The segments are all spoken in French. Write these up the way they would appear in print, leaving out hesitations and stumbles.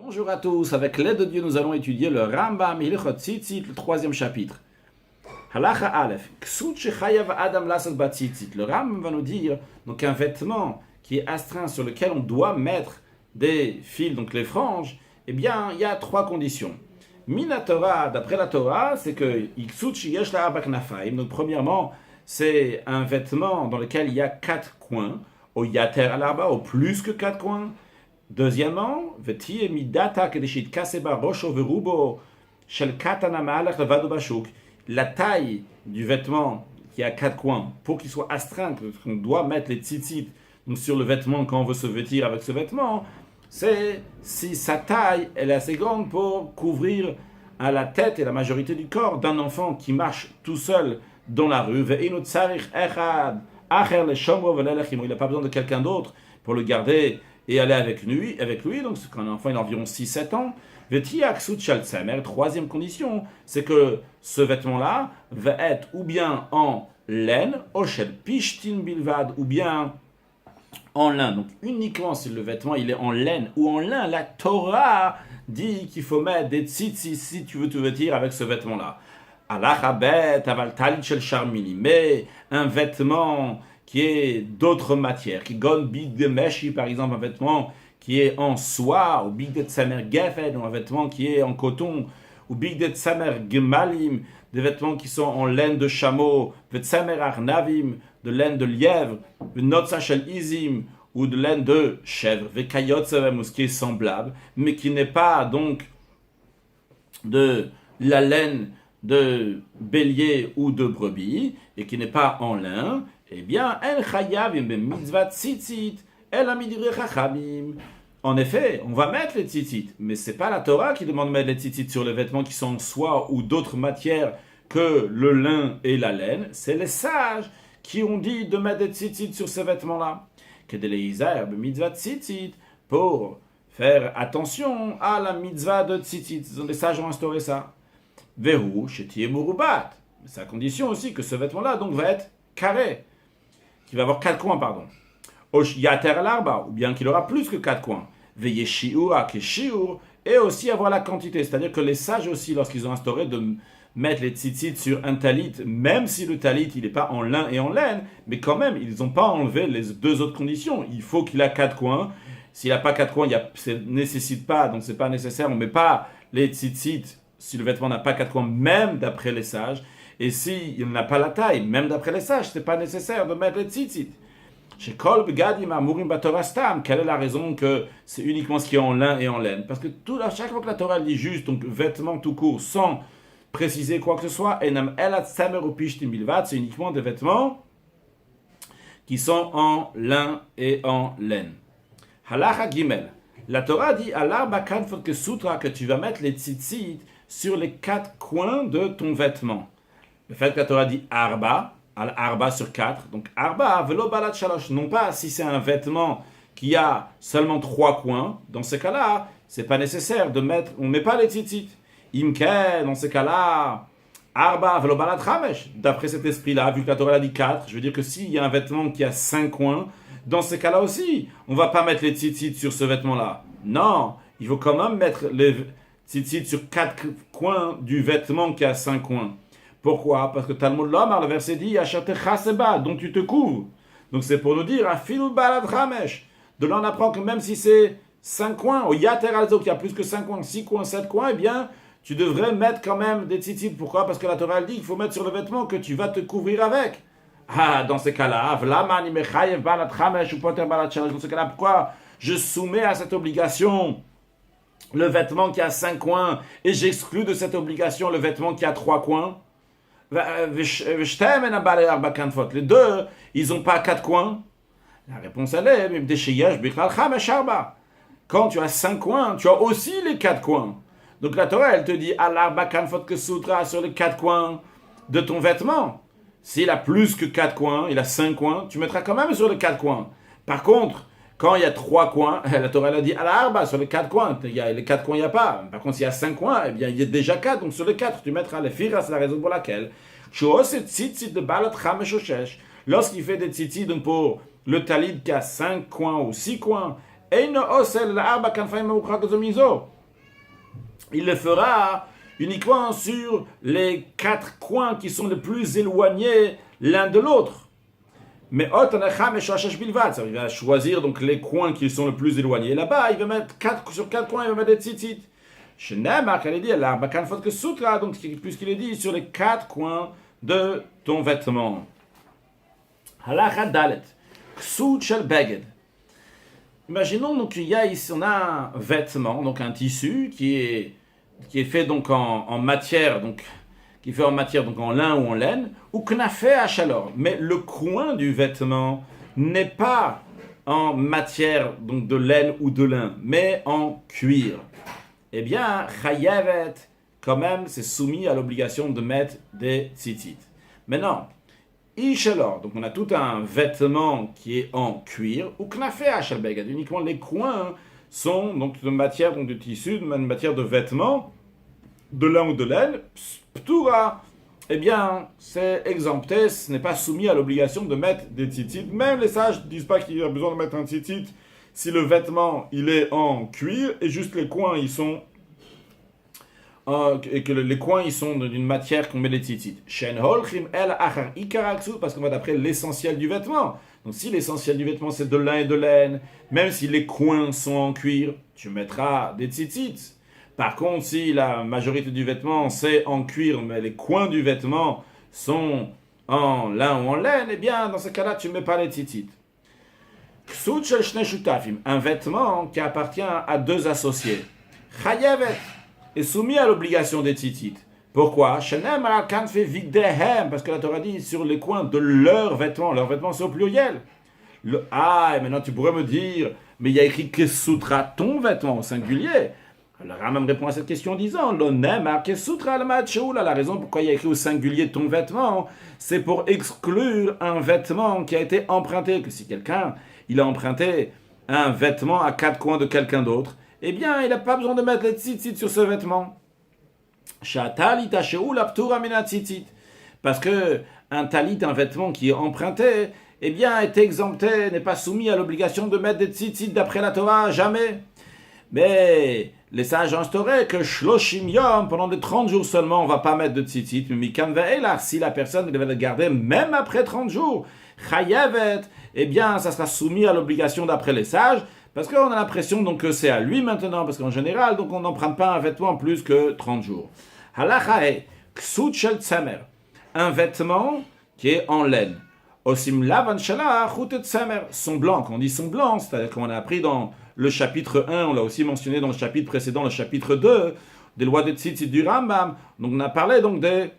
Bonjour à tous, avec l'aide de Dieu, nous allons étudier le Rambam Hilchot Tzitzit, le troisième chapitre. Halacha Aleph, Ksut shechayav Adam lasas batzitzit. Le Rambam va nous dire donc un vêtement qui est astreint sur lequel on doit mettre des fils, donc les franges. Eh bien, il y a trois conditions. Mina Torah, d'après la Torah, c'est que Ksut sheyesh la arba knafaim. Donc, premièrement, c'est un vêtement dans lequel il y a quatre coins, au yater al arba, au plus que quatre coins. Deuxièmement, la taille du vêtement qui a quatre coins, pour qu'il soit astreint, on doit mettre les tzitzit sur le vêtement quand on veut se vêtir avec ce vêtement, c'est si sa taille elle est assez grande pour couvrir à la tête et la majorité du corps d'un enfant qui marche tout seul dans la rue. Il n'a pas besoin de quelqu'un d'autre pour le garder et aller avec lui. Donc quand un enfant il a environ 6-7 ans. Troisième condition, c'est que ce vêtement-là va être ou bien en laine, ou bien en lin. Donc uniquement si le vêtement il est en laine ou en lin, la Torah dit qu'il faut mettre des tzitzit si tu veux te vêtir avec ce vêtement-là. Mais un vêtement qui est d'autres matières, qui gonne big de meshi, par exemple, un vêtement qui est en soie, ou big de tsamer gefed, ou un vêtement qui est en coton, ou big de tsamer gemalim, des vêtements qui sont en laine de chameau, de tsamer arnavim, de laine de lièvre, de notsa shel izim, ou de laine de chèvre, vekayot ou ce qui est semblable, mais qui n'est pas donc de la laine de bélier ou de brebis, et qui n'est pas en lin, eh bien, en effet, on va mettre les tzitzit, mais c'est pas la Torah qui demande de mettre les tzitzit sur les vêtements qui sont en soie ou d'autres matières que le lin et la laine. C'est les sages qui ont dit de mettre des tzitzit sur ces vêtements-là. Pour faire attention à la mitzvah de tzitzit. Les sages ont instauré ça. Vehu, shetiye murubat. C'est à condition aussi que ce vêtement-là donc va être carré, qui va avoir 4 coins, pardon. Yater al-arba, ou bien qu'il aura plus que 4 coins. Veye shi'ur akeshi'ur, et aussi avoir la quantité. C'est-à-dire que les sages aussi, lorsqu'ils ont instauré de mettre les tzitzit sur un talit, même si le talit, il n'est pas en lin et en laine, mais quand même, ils n'ont pas enlevé les deux autres conditions. Il faut qu'il a 4 coins. S'il n'a pas 4 coins, ça ne nécessite pas, donc ce n'est pas nécessaire. On ne met pas les tzitzit si le vêtement n'a pas 4 coins, même d'après les sages. Et s'il n'a pas la taille, même d'après les sages, ce n'est pas nécessaire de mettre les tzitzit. Chez Kol Begadim Amurim Batorah Stam, quelle est la raison que c'est uniquement ce qui est en lin et en laine? Parce que à chaque fois que la Torah dit juste, donc vêtements tout court, sans préciser quoi que ce soit, Enam Elat Samer ou Pishtim Bilvat, c'est uniquement des vêtements qui sont en lin et en laine. Halacha Gimel. La Torah dit à l'arba kanfot que sutra que tu vas mettre les tzitzit sur les 4 coins de ton vêtement. Le fait que la Torah dit arba, arba sur 4, donc arba, velo balat shalosh, non pas si c'est un vêtement qui a seulement 3 coins, dans ce cas-là, c'est pas nécessaire de mettre, on ne met pas les tzitzit. Imke, dans ce cas-là, arba, velo balat chamesh, d'après cet esprit-là, vu que la Torah a dit 4, je veux dire que s'il y a un vêtement qui a 5 coins, dans ce cas-là aussi, on ne va pas mettre les tzitzit sur ce vêtement-là. Non, il faut quand même mettre les tzitzit sur 4 coins du vêtement qui a 5 coins. Pourquoi? Parce que Talmud Lomar, le verset dit dont tu te couvres. Donc c'est pour nous dire Afilu balad ramesh. De là on apprend que même si c'est 5 coins, au yater alzo qui a plus que 5 coins, 6 coins, 7 coins, eh bien tu devrais mettre quand même des tzitzit. Pourquoi? Parce que la Torah dit qu'il faut mettre sur le vêtement que tu vas te couvrir avec. Ah, dans ces cas-là, dans ce cas-là, pourquoi je soumets à cette obligation le vêtement qui a 5 coins et j'exclus de cette obligation le vêtement qui a 3 coins? Les deux, ils n'ont pas 4 coins. La réponse elle est quand tu as 5 coins, tu as aussi les 4 coins. Donc la Torah, elle te dit que sutra sur les 4 coins de ton vêtement. S'il a plus que 4 coins, il a 5 coins, tu mettras quand même sur les 4 coins. Par contre, quand il y a 3 coins, la Torah elle a dit sur les 4 coins. Les 4 coins, il n'y a pas. Par contre, s'il y a 5 coins, eh bien, il y a déjà 4. Donc sur les 4, tu mettras les firas, c'est la raison pour laquelle. Lorsqu'il fait des tzitzit donc pour le talit qui a 5 coins ou 6 coins, Eino osel l'arba kanfaim mauchatozomizo. Il le fera uniquement sur les 4 coins qui sont les plus éloignés l'un de l'autre. Mais il va choisir donc les coins qui sont les plus éloignés. Et là-bas, il va mettre sur 4 coins, il va mettre des tzitzit. Chez Neymar, il dit, donc puisqu'il est dit sur les 4 coins de ton vêtement. Halacha dalet, ksut shel beged. Imaginons donc qu'il y a ici, on a un vêtement, donc un tissu qui est fait donc en matière, donc qui est fait en matière donc en lin ou en laine, ou knafé à chaleur. Mais le coin du vêtement n'est pas en matière donc de laine ou de lin, mais en cuir. Eh bien, chayavet, quand même, c'est soumis à l'obligation de mettre des tzitzit. Maintenant, Ishalor, donc on a tout un vêtement qui est en cuir, ou knafé à shalbegad, uniquement les coins sont donc de matière, donc de tissu, de matière de vêtements, de lin ou de laine, ptura, eh bien, c'est exempté, ce n'est pas soumis à l'obligation de mettre des tzitzit. Même les sages ne disent pas qu'il y a besoin de mettre un tzitzit si le vêtement, il est en cuir, et juste les coins, ils sont et que les coins ils sont d'une matière qu'on met les tzitzit. Parce qu'on va d'après l'essentiel du vêtement. Donc si l'essentiel du vêtement c'est de lin et de laine, même si les coins sont en cuir, tu mettras des tzitzit. Par contre, si la majorité du vêtement c'est en cuir, mais les coins du vêtement sont en lin ou en laine, eh bien dans ce cas-là tu ne mets pas les tzitzit. Un vêtement qui appartient à 2 associés. Chayavet est soumis à l'obligation des tzitzit. Pourquoi? Parce que la Torah dit sur les coins de leurs vêtements c'est au pluriel. Et maintenant tu pourrais me dire, mais il y a écrit Kesutra, ton vêtement au singulier. Alors Rambam répond à cette question en disant, la raison pourquoi il y a écrit au singulier ton vêtement, c'est pour exclure un vêtement qui a été emprunté. Que si quelqu'un il a emprunté un vêtement à 4 coins de quelqu'un d'autre, eh bien, il n'a pas besoin de mettre les tzitzit sur ce vêtement. Parce que un talit, un vêtement qui est emprunté, eh bien, est exempté, n'est pas soumis à l'obligation de mettre des tzitzit d'après la Torah, jamais. Mais les sages ont instauré que shloshim yom, pendant les 30 jours seulement, on ne va pas mettre de tzitzit. Mais mikan ve'elach, si la personne devait le garder même après 30 jours, chayavet, eh bien, ça sera soumis à l'obligation d'après les sages. Parce qu'on a l'impression donc que c'est à lui maintenant, parce qu'en général, donc on n'emprunte pas un vêtement plus que 30 jours. Halacha ksut shel tsamer, un vêtement qui est en laine. Osim lavan shala chutet tsamer, son blanc. Quand on dit son blanc, c'est-à-dire qu'on a appris dans le chapitre 1, on l'a aussi mentionné dans le chapitre précédent, le chapitre 2, des lois de tzitzit du Rambam. Donc on a parlé donc des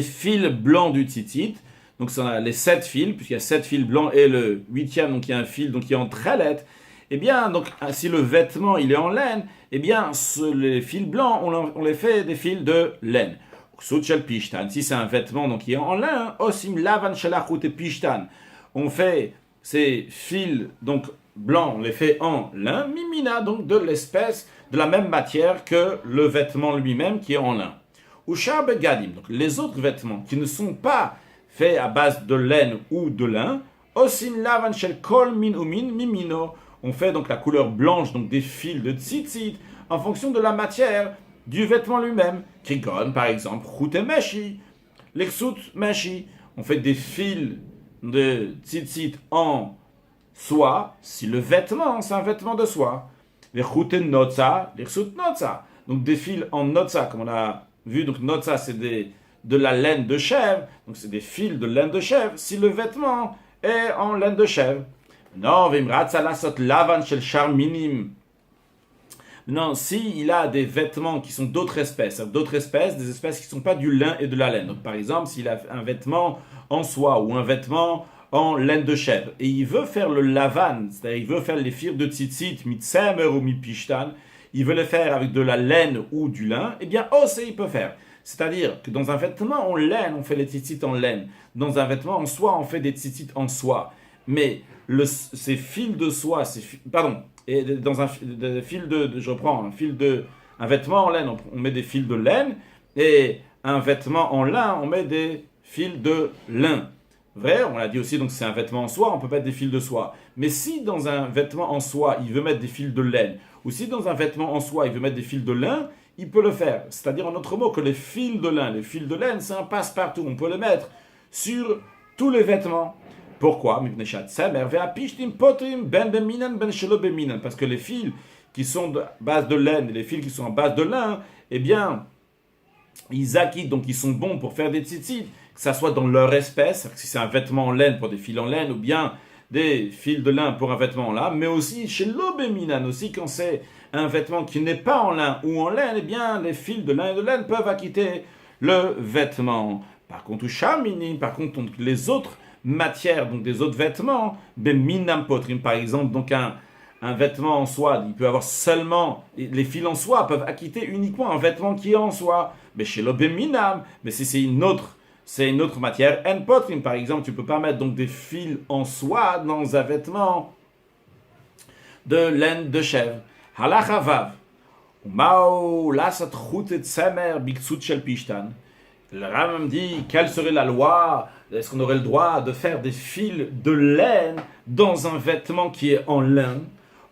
fils blancs du tzitzit. Donc, c'est les 7 fils, puisqu'il y a 7 fils blancs et le 8e, donc il y a un fil donc, qui est en tralette. Eh bien, donc, si le vêtement il est en laine, eh bien, les fils blancs, on les fait des fils de laine. Si c'est un vêtement donc, qui est en lin, osim lavan shalachut et pishtan. On fait ces fils donc, blancs, on les fait en lin, mimina, donc de l'espèce, de la même matière que le vêtement lui-même qui est en lin. Ushar begadim, donc les autres vêtements qui ne sont pas fait à base de laine ou de lin, osim lavan shel kol min umin mimino. On fait donc la couleur blanche, donc des fils de tzitzit, en fonction de la matière du vêtement lui-même. Kigon, par exemple, chute meshi, l'exut meshi. On fait des fils de tzitzit en soie, si le vêtement, c'est un vêtement de soie. Les chute notza, l'exut notza. Donc des fils en notza, comme on a vu, donc notza, c'est de la laine de chèvre, donc c'est des fils de laine de chèvre, si le vêtement est en laine de chèvre. Non, si il a des vêtements qui sont d'autres espèces, des espèces qui ne sont pas du lin et de la laine. Donc, par exemple, s'il a un vêtement en soie ou un vêtement en laine de chèvre, et il veut faire le lavan, c'est-à-dire il veut faire les fils de tzitzit, mitsemer ou mitpishtan, il veut les faire avec de la laine ou du lin, eh bien, il peut faire. C'est-à-dire que dans un vêtement en laine, on fait les tzitzit en laine. Dans un vêtement en soie, on fait des tzitzit en soie. Mais ces fils de soie, et dans un fil un vêtement en laine, on met des fils de laine, et un vêtement en lin, on met des fils de lin. Vrai, on l'a dit aussi, donc c'est un vêtement en soie, on peut mettre des fils de soie. Mais si dans un vêtement en soie, il veut mettre des fils de laine, ou si dans un vêtement en soie, il veut mettre des fils de lin, il peut le faire. C'est-à-dire, en autre mot, que les fils de lin, les fils de laine, c'est un passe-partout. On peut le mettre sur tous les vêtements. Pourquoi? Parce que les fils qui sont de base de laine et les fils qui sont en base de lin, eh bien, ils acquittent, donc ils sont bons pour faire des tzitzit, que ça soit dans leur espèce, si c'est un vêtement en laine pour des fils en laine, ou bien des fils de lin pour un vêtement en lin, mais aussi chez l'obéminan, aussi quand c'est un vêtement qui n'est pas en lin ou en laine, eh bien les fils de lin et de laine peuvent acquitter le vêtement. Par contre, donc les autres matières, donc des autres vêtements, minam potrim par exemple, donc un vêtement en soie, il peut avoir seulement, les fils en soie peuvent acquitter uniquement un vêtement qui est en soie. Mais chez l'obéminam, mais si c'est une autre matière, en potrim par exemple, tu peux pas mettre donc des fils en soie dans un vêtement de laine de chèvre. Halacha vav, umao lasat chutet semer biksut shel pishtan. Le Rambam dit, quelle serait la loi? Est-ce qu'on aurait le droit de faire des fils de laine dans un vêtement qui est en lin?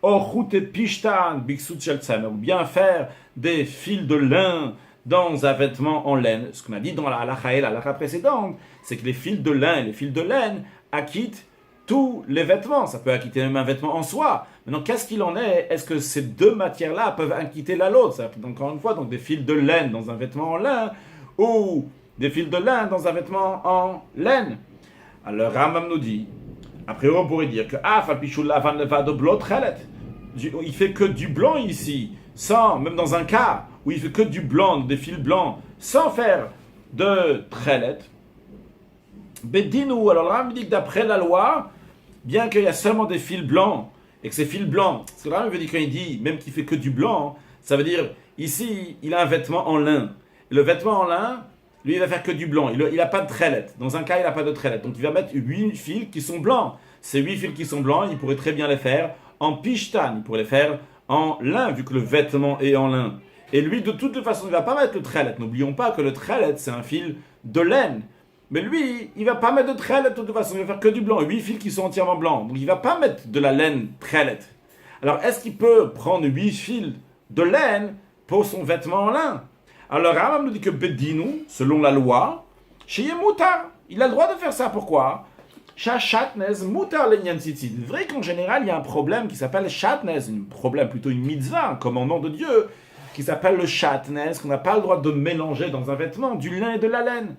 Or, pishtan, ou bien faire des fils de lin dans un vêtement en laine. Ce qu'on a dit dans la halakha précédente, c'est que les fils de lin et les fils de laine acquittent tous les vêtements. Ça peut acquitter même un vêtement en soie. Maintenant, qu'est-ce qu'il en est? Est-ce que ces deux matières-là peuvent acquitter l'un l'autre? Encore une fois, donc des fils de laine dans un vêtement en lin, ou des fils de lin dans un vêtement en laine. Alors Rambam nous dit, après on pourrait dire que il fait que du blanc ici, sans, même dans un cas où il fait que du blanc, des fils blancs, sans faire de tchelet. Bedinu, alors Rambam dit que d'après la loi, bien qu'il y a seulement des fils blancs, et que ces fils blancs, ce que Rambam veut dire quand il dit, même qu'il fait que du blanc, ça veut dire, ici, il a un vêtement en lin. Le vêtement en lin, lui, il va faire que du blanc. Il n'a pas de trellette. Dans un cas, il n'a pas de trellette. Donc, il va mettre 8 fils qui sont blancs. Ces 8 fils qui sont blancs, il pourrait très bien les faire en pishtan. Il pourrait les faire en lin, vu que le vêtement est en lin. Et lui, de toute façon, il ne va pas mettre le trellette. N'oublions pas que le trellette, c'est un fil de laine. Mais lui, il ne va pas mettre de trellette de toute façon. Il va faire que du blanc. 8 fils qui sont entièrement blancs. Donc, il ne va pas mettre de la laine trellette. Alors, est-ce qu'il peut prendre 8 fils de laine pour son vêtement en lin? Alors, Rambam nous dit que Bedinu, selon la loi, chez Moutar, il a le droit de faire ça. Pourquoi? Shatnez Moutar lenyan tzitzit. C'est vrai qu'en général, il y a un problème qui s'appelle Shatnez, un problème, plutôt une mitzvah, un commandement de Dieu, qui s'appelle le Shatnez, qu'on n'a pas le droit de mélanger dans un vêtement du lin et de la laine.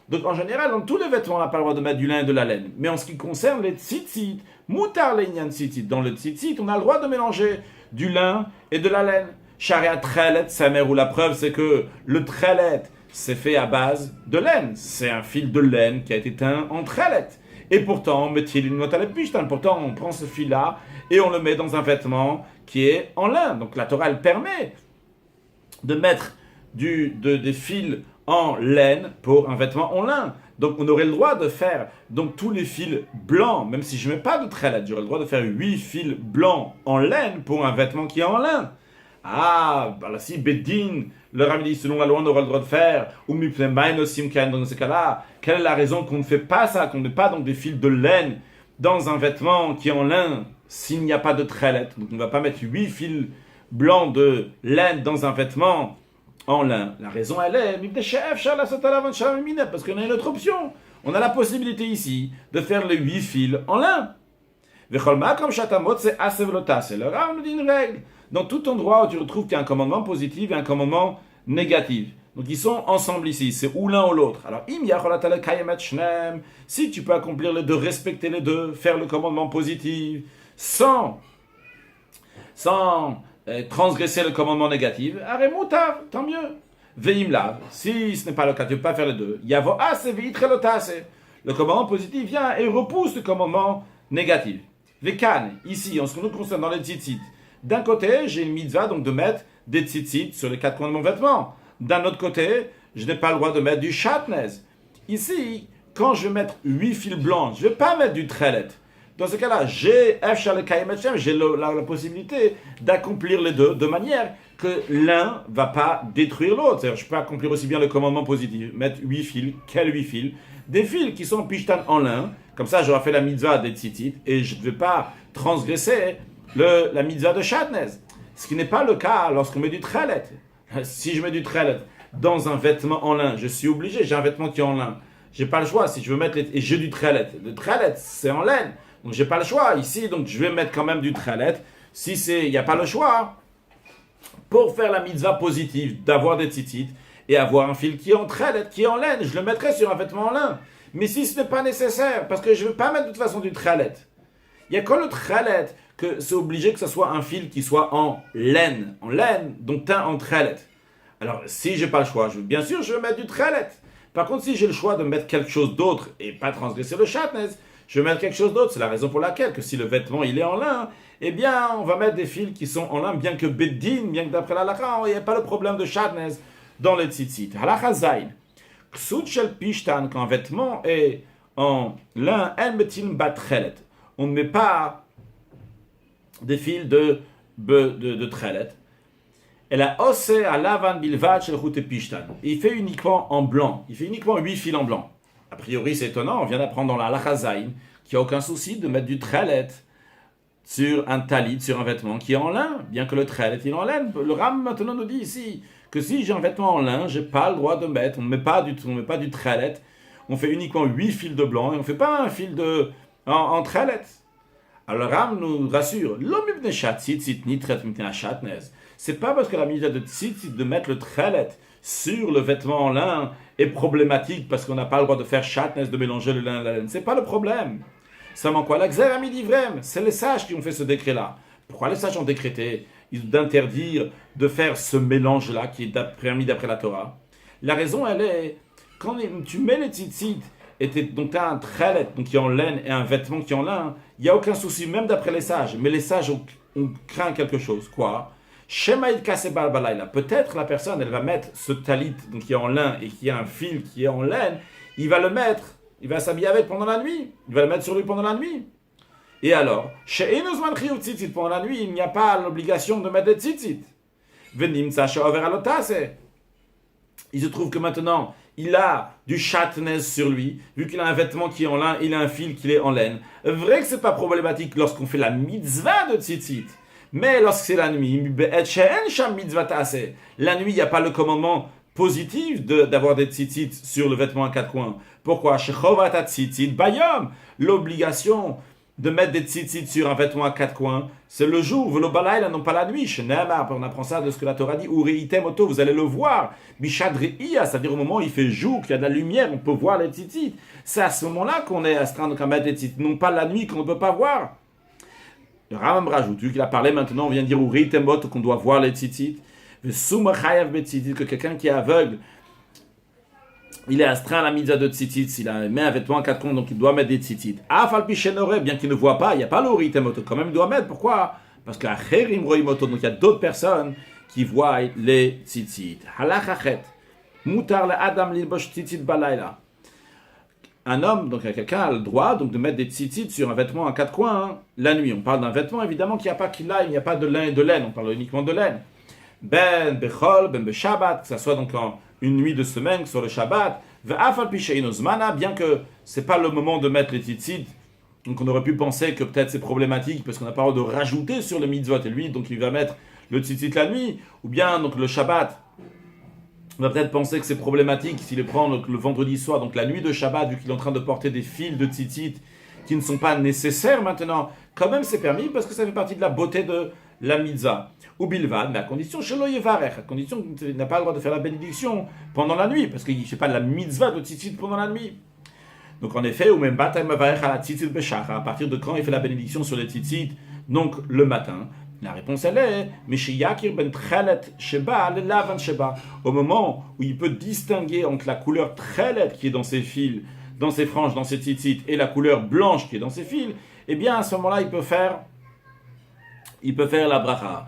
Donc, en général, dans tous les vêtements, on n'a pas le droit de mettre du lin et de la laine. Mais en ce qui concerne les tzitzit, Moutar lenyan tzitzit, dans le tzitzit, on a le droit de mélanger du lin et de la laine. Sharia trelet, sa mère, ou la preuve, c'est que le trelet, c'est fait à base de laine. C'est un fil de laine qui a été teint en trelet. Et pourtant, pourtant, on prend ce fil-là et on le met dans un vêtement qui est en lin. Donc la Torah, elle permet de mettre des fils en laine pour un vêtement en lin. Donc on aurait le droit de faire donc tous les fils blancs, même si je ne mets pas de trelet, j'aurais le droit de faire 8 fils blancs en laine pour un vêtement qui est en lin. Ah, bah là, si Bedin, le Rabbi dit, selon la loi, on aura le droit de faire, ou dans ce cas-là, quelle est la raison qu'on ne fait pas ça, qu'on ne met pas donc des fils de laine dans un vêtement qui est en lin, s'il n'y a pas de trellette? Donc on ne va pas mettre 8 fils blancs de laine dans un vêtement en lin. La raison, elle est, parce qu'on a une autre option. On a la possibilité ici de faire les 8 fils en lin. Le Rambam nous dit une règle. Dans tout endroit où tu retrouves qu'il y a un commandement positif et un commandement négatif. Donc ils sont ensemble ici, c'est ou l'un ou l'autre. Alors, si tu peux accomplir les deux, respecter les deux, faire le commandement positif, sans transgresser le commandement négatif, aremutar, tant mieux. Veimla, si ce n'est pas le cas, tu ne peux pas faire les deux. Yavo ase veitrelotase. Le commandement positif vient et repousse le commandement négatif. Vekan, ici, en ce qui nous concerne dans les tzitzit, d'un côté, j'ai une mitzvah donc de mettre des tzitzit sur les 4 coins de mon vêtement. D'un autre côté, je n'ai pas le droit de mettre du shatnez. Ici, quand je vais mettre 8 fils blancs, je ne vais pas mettre du trelet. Dans ce cas-là, j'ai la possibilité d'accomplir les deux de manière que l'un ne va pas détruire l'autre. C'est-à-dire, je peux accomplir aussi bien le commandement positif, mettre 8 fils, quels 8 fils, des fils qui sont pishtan en lin. Comme ça, j'aurai fait la mitzvah des tzitzit et je ne vais pas transgresser la mitzvah de shatnez. Ce qui n'est pas le cas lorsqu'on met du tchelet. Si je mets du tchelet dans un vêtement en lin, je suis obligé, j'ai un vêtement qui est en lin. J'ai pas le choix. Si je veux mettre et j'ai du tchelet. Le tchelet, c'est en laine. Donc j'ai pas le choix. Ici, donc je vais mettre quand même du tchelet. Si il n'y a pas le choix, pour faire la mitzvah positive d'avoir des tzitzit et avoir un fil qui est en tchelet, qui est en laine, je le mettrai sur un vêtement en lin. Mais si ce n'est pas nécessaire, parce que je ne veux pas mettre de toute façon du tchelet, il n'y a que le tchelet que c'est obligé que ce soit un fil qui soit en laine, donc teint en tchelet. Alors, si j'ai pas le choix, bien sûr, je vais mettre du tchelet. Par contre, si j'ai le choix de mettre quelque chose d'autre et pas transgresser le shatnez, je vais mettre quelque chose d'autre. C'est la raison pour laquelle que si le vêtement il est en lin, eh bien, on va mettre des fils qui sont en lin, bien que beddin, bien que d'après la halakha, il n'y a pas le problème de shatnez dans les tzitzit. Halakha zayin. Ksut shel pishtan, quand un vêtement est en lin, en metin batchelet. On ne met pas des fils de tchelet. Et la osse à lavan bilvat shel chute pishtan. Il fait uniquement en blanc. Il fait uniquement 8 fils en blanc. A priori, c'est étonnant. On vient d'apprendre dans la halakha zayin qu'il n'y a aucun souci de mettre du tchelet sur un talit, sur un vêtement qui est en lin, bien que le tchelet il est en laine. Le Ram maintenant nous dit ici que si j'ai un vêtement en lin, j'ai pas le droit de mettre, on ne met pas du tchelet, on fait uniquement 8 fils de blanc et on ne fait pas un fil en tchelet. Alors le Ram nous rassure, c'est pas parce que la mitzvah de tzitzit de mettre le tchelet sur le vêtement en lin est problématique parce qu'on n'a pas le droit de faire shatnez, de mélanger le lin et la laine. C'est pas le problème. Seulement quoi, la xer amidivrem, c'est les sages qui ont fait ce décret-là. Pourquoi les sages ont décrété d'interdire de faire ce mélange-là qui est permis d'après la Torah? La raison, elle est, quand tu mets les tzitzit, donc tu as un tchelet donc qui est en laine et un vêtement qui est en lin, il n'y a aucun souci, même d'après les sages. Mais les sages ont craint quelque chose. Quoi? Shemaïd kasebal balayla. Peut-être la personne, elle va mettre ce talit donc qui est en lin et qui a un fil qui est en laine, il va le mettre. Il va s'habiller avec pendant la nuit. Il va le mettre sur lui pendant la nuit. Et alors, pendant la nuit, il n'y a pas l'obligation de mettre des tzitzit. Il se trouve que maintenant, il a du shatnez sur lui, vu qu'il a un vêtement qui est en lin, il a un fil qui est en laine. Vrai que c'est pas problématique lorsqu'on fait la mitzvah de tzitzit. Mais lorsque c'est la nuit, la nuit, il n'y a pas le commandement positif d'avoir des tzitzit sur le vêtement à 4 coins. Pourquoi? L'obligation de mettre des tzitzit sur un vêtement à 4 coins, c'est le jour, velo balayla, non pas la nuit. On apprend ça de ce que la Torah dit, ureitem oto, vous allez le voir. Bishad re'ia, c'est-à-dire au moment où il fait jour, qu'il y a de la lumière, on peut voir les tzitzit. C'est à ce moment-là qu'on est astreint de mettre des tzitzit, non pas la nuit qu'on ne peut pas voir. Le Rambam rajoute, vu qu'il a parlé maintenant, on vient de dire ureitem oto qu'on doit voir les tzitzit. Que quelqu'un qui est aveugle, il est astreint à la mitzvah de tzitzit, s'il a mis un vêtement à 4 coins, donc il doit mettre des tzitzit. Bien qu'il ne voit pas, il n'y a pas l'oritemoto, quand même il doit mettre. Pourquoi? Parce qu'il y a d'autres personnes qui voient les tzitzit. Mutar le adam lilbosh tzitzit balayla. Un homme, donc quelqu'un a le droit donc, de mettre des tzitzit sur un vêtement à 4 coins la nuit. On parle d'un vêtement évidemment qu'il n'y a pas qu'il il n'y a pas de lin et de laine, on parle uniquement de laine. Ben bechol, ben beshabbat, que ça soit donc en une nuit de semaine sur le Shabbat, bien que c'est pas le moment de mettre les tzitzit, donc on aurait pu penser que peut-être c'est problématique parce qu'on n'a pas le droit de rajouter sur le mitzvot et lui, donc il va mettre le tzitzit la nuit, ou bien donc le Shabbat, on va peut-être penser que c'est problématique s'il le prend donc, le vendredi soir, donc la nuit de Shabbat, vu qu'il est en train de porter des fils de tzitzit qui ne sont pas nécessaires maintenant, quand même c'est permis parce que ça fait partie de la beauté de la mitzvah. Ou bilvad, mais à condition shelo yevarech, à condition qu'il n'a pas le droit de faire la bénédiction pendant la nuit, parce qu'il ne fait pas de la mitzvah de tzitzit pendant la nuit. Donc en effet, ou même bata mevarech à la tzitzit beshachar, à partir de quand il fait la bénédiction sur les tzitzit, donc le matin. La réponse elle est, Meshiyakir ben tchelet sheba le lavan sheba, au moment où il peut distinguer entre la couleur tchelet qui est dans ses fils, dans ses franges, dans ses tzitzit, et la couleur blanche qui est dans ses fils, eh bien à ce moment-là il peut faire la bracha.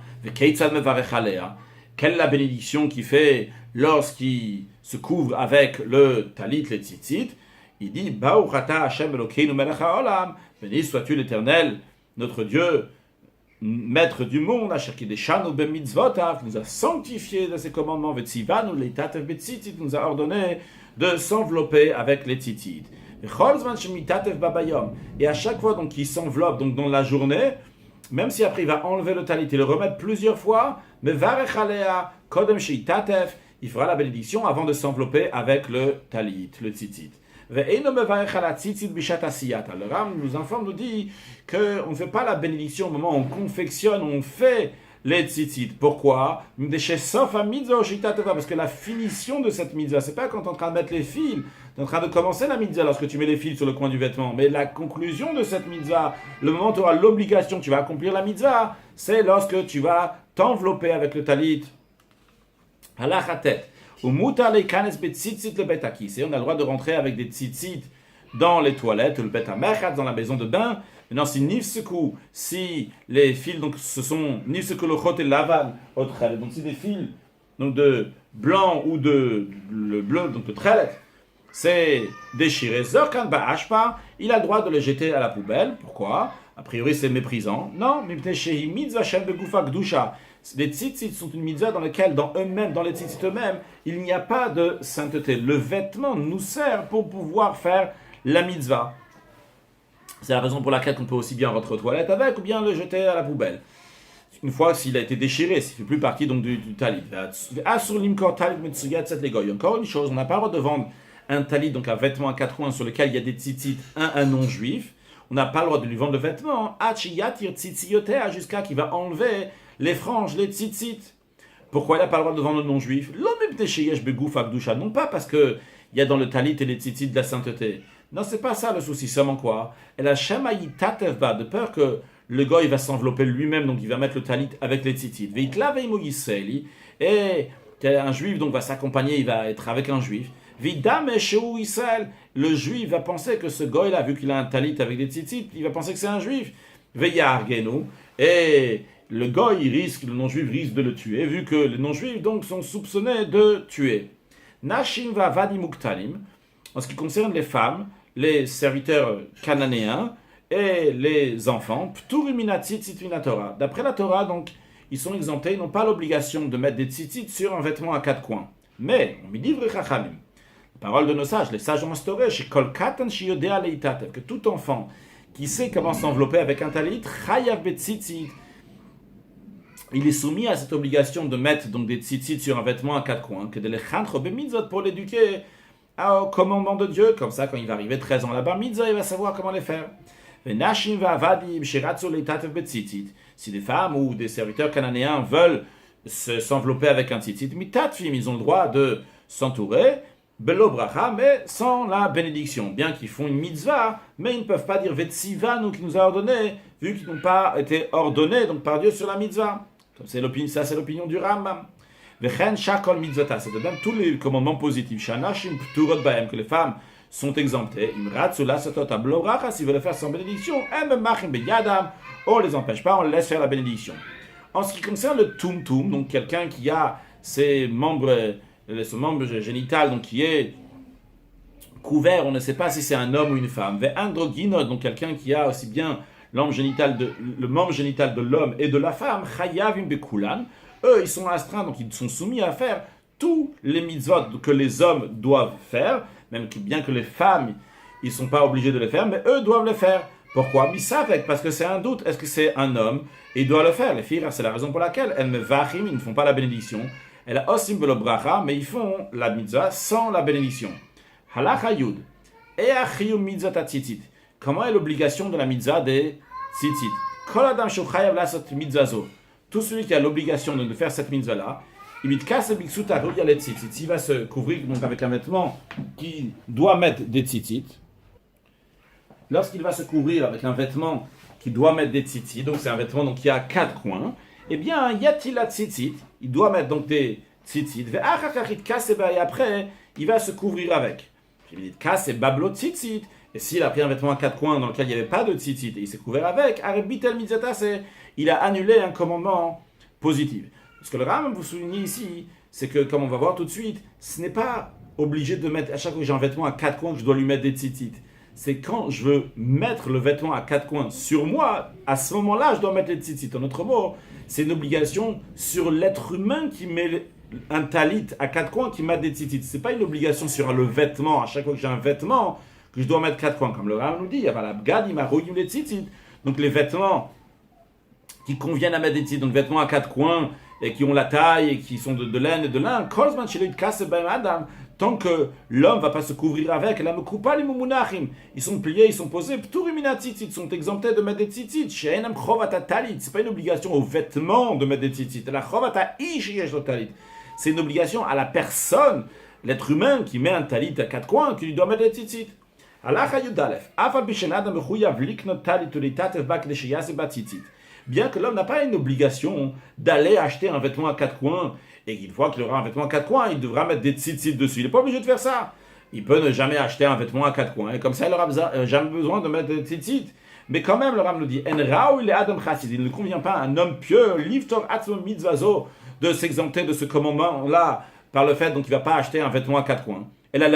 Quelle est la bénédiction qu'il fait lorsqu'il se couvre avec le talit, les tzitzit? Il dit, Baruch ata Hashem Elokeinu melech haolam, béni sois-tu l'Éternel, notre Dieu, maître du monde, qui nous a sanctifié de ses commandements, nous a ordonné de s'envelopper avec les tzitzit. Et à chaque fois donc, qu'il s'enveloppe donc, dans la journée, même si après il va enlever le talit et le remettre plusieurs fois, mais il fera la bénédiction avant de s'envelopper avec le talit, le tzitzit. Le Ram nous informe, nous dit qu'on ne fait pas la bénédiction au moment où on confectionne, on fait les tzitzit. Pourquoi? Parce que la finition de cette mitzvah, c'est pas quand tu es en train de mettre les fils, tu es en train de commencer la mitzvah lorsque tu mets les fils sur le coin du vêtement, mais la conclusion de cette mitzvah, le moment où tu auras l'obligation, tu vas accomplir la mitzvah, c'est lorsque tu vas t'envelopper avec le talit. Halachatet. Et on a le droit de rentrer avec des tzitzit dans les toilettes, le bet ha-merchatz, dans la maison de bain. Maintenant, si les fils, donc ce sont nifseku le chot et lavan au tchelet, donc si des fils donc de blanc ou de le bleu, donc de tchelet, c'est déchiré, zorkan ba'ashpa, il a le droit de le jeter à la poubelle. Pourquoi? A priori, c'est méprisant. Non, mais shehi mitzvah shem begufa kedusha. Les tzitzit sont une mitzvah dans laquelle, dans eux-mêmes, dans les tzitzit eux-mêmes, il n'y a pas de sainteté. Le vêtement nous sert pour pouvoir faire la mitzvah. C'est la raison pour laquelle on peut aussi bien rentrer aux toilettes avec ou bien le jeter à la poubelle. Une fois s'il a été déchiré, s'il ne fait plus partie donc, du talit. Encore une chose, on n'a pas le droit de vendre un talit, donc un vêtement à quatre coins sur lequel il y a des tzitzit, un non-juif. On n'a pas le droit de lui vendre le vêtement jusqu'à qu'il va enlever les franges, les tzitzit. Pourquoi il n'a pas le droit de vendre le non-juif? Non pas parce qu'il y a dans le talit et les tzitzit de la sainteté. Non, c'est pas ça le souci, seulement quoi? De peur que le goy va s'envelopper lui-même, donc il va mettre le talit avec les tzitzit. Et un juif donc va s'accompagner, il va être avec un juif. Le juif va penser que ce goy-là, vu qu'il a un talit avec des tzitzit, il va penser que c'est un juif. Et le goy le non-juif risque de le tuer, vu que les non-juifs donc sont soupçonnés de tuer. Nashim va vadi muktalim, en ce qui concerne les femmes, les serviteurs cananéens et les enfants, d'après la Torah, donc, ils sont exemptés, ils n'ont pas l'obligation de mettre des tzitzit sur un vêtement à quatre coins. Mais, on me dit la parole de nos sages, les sages ont instauré que tout enfant qui sait comment s'envelopper avec un talit, il est soumis à cette obligation de mettre donc des tzitzit sur un vêtement à quatre coins, que de l'echantre bemitzot pour l'éduquer au commandement de Dieu. Comme ça, quand il va arriver 13 ans là-bas, mitzvah, il va savoir comment les faire. Si des femmes ou des serviteurs cananéens veulent s'envelopper avec un tzitzit, ils ont le droit de s'entourer, belo bracha, mais sans la bénédiction. Bien qu'ils font une mitzvah, mais ils ne peuvent pas dire vetsivanu qui nous a ordonné, vu qu'ils n'ont pas été ordonnés donc par Dieu sur la mitzvah. C'est l'opinion du Rambam. C'est de même tous les commandements positifs. Que les femmes sont exemptées. S'ils veulent le faire sans bénédiction, on ne les empêche pas, on les laisse faire la bénédiction. En ce qui concerne le tum-tum, donc quelqu'un qui a son membre génital donc qui est couvert, on ne sait pas si c'est un homme ou une femme. Androgyno, donc quelqu'un qui a aussi bien le membre génital de l'homme et de la femme, chayavim bekulan. Eux, ils sont astreints, donc ils sont soumis à faire tous les mitzvot que les hommes doivent faire, même bien que les femmes, ils ne sont pas obligés de les faire, mais eux doivent le faire. Pourquoi? Parce que c'est un doute. Est-ce que c'est un homme? Et il doit le faire. Les filles, c'est la raison pour laquelle elles me vachim, ils ne font pas la bénédiction. Elles osim belo bracha, mais ils font la mitzvah sans la bénédiction. Halacha yud. Et achiyum mitzvah tzitzit. Comment est l'obligation de la mitzvah des tzitzit? Kol adam shuchayav lasot mitzvazo. Tout celui qui a l'obligation de faire cette mitzvah-là, il va se couvrir donc avec un vêtement qui doit mettre des tzitzit. Lorsqu'il va se couvrir avec un vêtement qui doit mettre des tzitzit, donc c'est un vêtement donc, qui a quatre coins, eh bien, yatila tzitzit, il doit mettre donc des tzitzit, et après, il va se couvrir avec. Et s'il a pris un vêtement à quatre coins dans lequel il n'y avait pas de tzitzit et il s'est couvert avec, il a annulé un commandement positif. Ce que le Rambam vous souligne ici, c'est que, comme on va voir tout de suite, ce n'est pas obligé de mettre, à chaque fois que j'ai un vêtement à quatre coins, que je dois lui mettre des tzitzit. c'est quand je veux mettre le vêtement à 4 coins sur moi, à ce moment-là, je dois mettre les tzitzit. En autre mot, c'est une obligation sur l'être humain qui met un talit à 4 coins, qui met des tzitzit. C'est pas une obligation sur le vêtement. À chaque fois que j'ai un vêtement, que je dois mettre 4 coins. Comme le Rav nous dit, il y a la bgad, il m'a royum les tzitzit. Donc les vêtements qui conviennent à mettre des tzitzit, donc vêtements à 4 coins, et qui ont la taille, et qui sont de laine et de lin, kolzman chez Adam, tant que l'homme ne va pas se couvrir avec, là, ils sont pliés, ils sont posés, ils sont exemptés de mettre des tzitzit. C'est pas une obligation aux vêtements de mettre des tzitzit. C'est une obligation à la personne, l'être humain qui met un talit à 4 coins, qui lui doit mettre des tzitzit. Bien que l'homme n'a pas une obligation d'aller acheter un vêtement à 4 coins, et qu'une fois qu'il aura un vêtement à 4 coins, il devra mettre des tzitzit dessus. Il n'est pas obligé de faire ça. Il peut ne jamais acheter un vêtement à 4 coins, et comme ça, il n'aura jamais besoin de mettre des tzitzit. Mais quand même, le Ram nous dit, il ne convient pas à un homme pieux, de s'exempter de ce commandement-là, par le fait, donc il ne va pas acheter un vêtement à 4 coins. Et là,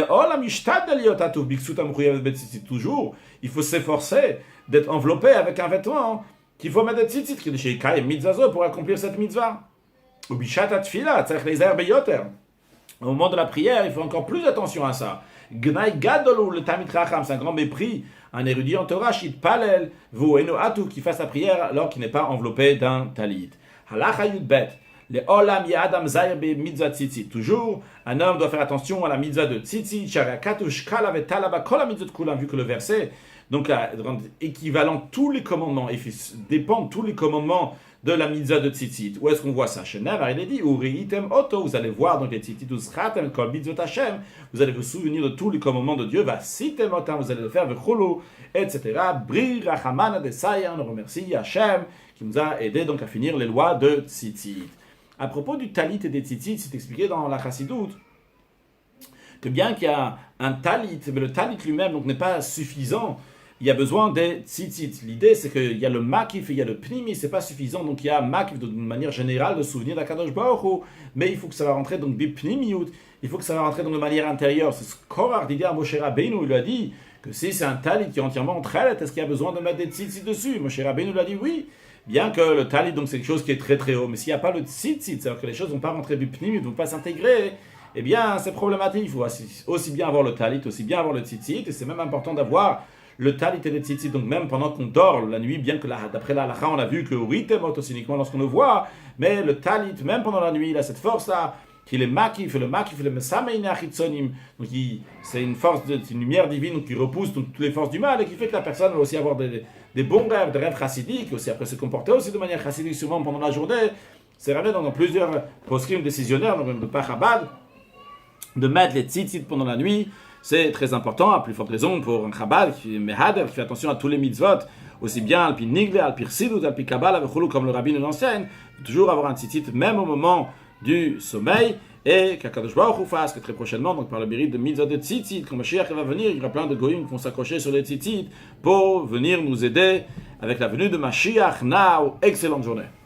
toujours, il faut s'efforcer d'être enveloppé avec un vêtement qu'il faut mettre des tzitzit, pour accomplir cette mitzvah. Au moment de la prière, il faut encore plus attention à ça. C'est un grand mépris. Un érudit en Torah, qui fasse la prière alors qu'il n'est pas enveloppé d'un talit. Toujours, un homme doit faire attention à la mitzvah de tzitzit, vu que le verset donc équivalent tous les commandements, et dépend de tous les commandements de la mitzvah de tzitzit. Où est-ce qu'on voit ça? Il est dit, vous allez voir donc les tzitzit, vous allez vous souvenir de tous les commandements de Dieu, vous allez le faire, etc. On remercie Hachem qui nous a aidé donc à finir les lois de tzitzit. À propos du talit et des tzitzit, c'est expliqué dans la chassidoute que bien qu'il y a un talit, mais le talit lui-même donc n'est pas suffisant. Il y a besoin des tzitzit. L'idée, c'est qu'il y a le makif et il y a le pnimi, c'est pas suffisant. Donc il y a makif d'une manière générale de souvenir d'Akadosh Baruch Hu, mais il faut que ça va rentrer donc bipnimiyut, il faut que ça va rentrer donc de manière intérieure. C'est ce qu'Orach dit à Moshe Rabbeinu, il lui a dit que si c'est un talit qui est entièrement entre elles, est-ce qu'il y a besoin de mettre des tzitzit dessus? Moshe Rabbeinu lui a dit oui, bien que le talit donc c'est quelque chose qui est très très haut, mais s'il n'y a pas le tzitzit, c'est-à-dire que les choses ne vont pas rentrer bipnimiyut, ne vont pas s'intégrer, eh bien c'est problématique. Il faut aussi bien avoir le talit, aussi bien avoir le tzitzit, et c'est même important d'avoir le talit et le tzitzit, donc même pendant qu'on dort la nuit, bien que d'après la halakha, on a vu que ritemot aussi uniquement lorsqu'on le voit, mais le talit, même pendant la nuit, il a cette force-là, qu'il est makif, le mesamein achitzonim, donc c'est une force, une lumière divine qui repousse toutes les forces du mal, et qui fait que la personne va aussi avoir des bons rêves, des rêves chassidiques, aussi après se comporter aussi de manière chassidique souvent pendant la journée. C'est ramené dans plusieurs poskim décisionnaires, donc de Pachabad, de mettre les tzitzit pendant la nuit. C'est très important, à plus forte raison pour un Chabad qui fait attention à tous les mitzvot, aussi bien al pi nigle, al pi chsidut, al pi kabbalah, comme le rabbin nous enseigne, toujours avoir un tzitzit même au moment du sommeil, et qu'Akadosh Baruch Hu fasse que très prochainement, donc par le mérite de mitzvot de tzitzit, quand Mashiach va venir, il y aura plein de goyim qui vont s'accrocher sur les tzitzit pour venir nous aider avec la venue de Mashiach. Now, excellente journée.